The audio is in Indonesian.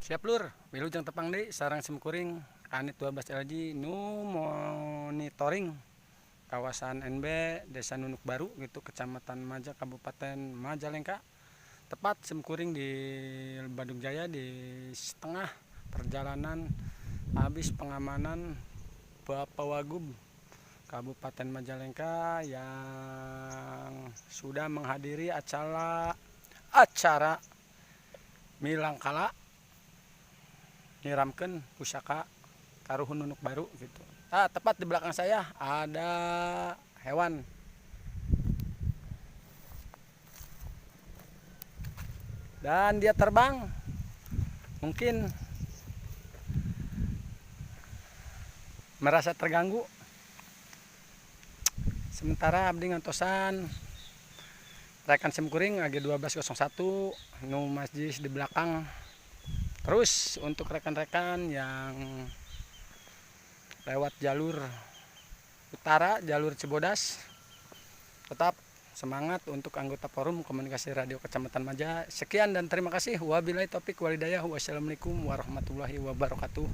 Siap lur, wilujeng tepang deui sareng simkuring Kanit 12 LG nu monitoring kawasan NB Desa Nunuk Baru gitu Kecamatan Maja Kabupaten Majalengka. Tepat simkuring di Bandung Jaya di setengah perjalanan habis pengamanan Bapak Wagub Kabupaten Majalengka yang sudah menghadiri acara milangkala nyiramkeun pusaka karuhun Nunuk Baru gitu. Tepat di belakang saya ada hewan. Dan dia terbang. Mungkin merasa terganggu. Sementara abdi ngantosan rekan simkuring AG 1201 nu masjid di belakang. Terus untuk rekan-rekan yang lewat jalur utara, jalur Cibodas, tetap semangat untuk anggota Forum Komunikasi Radio Kecamatan Maja. Sekian dan terima kasih. Wabillahi taufik walhidayah. Wassalamualaikum warahmatullahi wabarakatuh.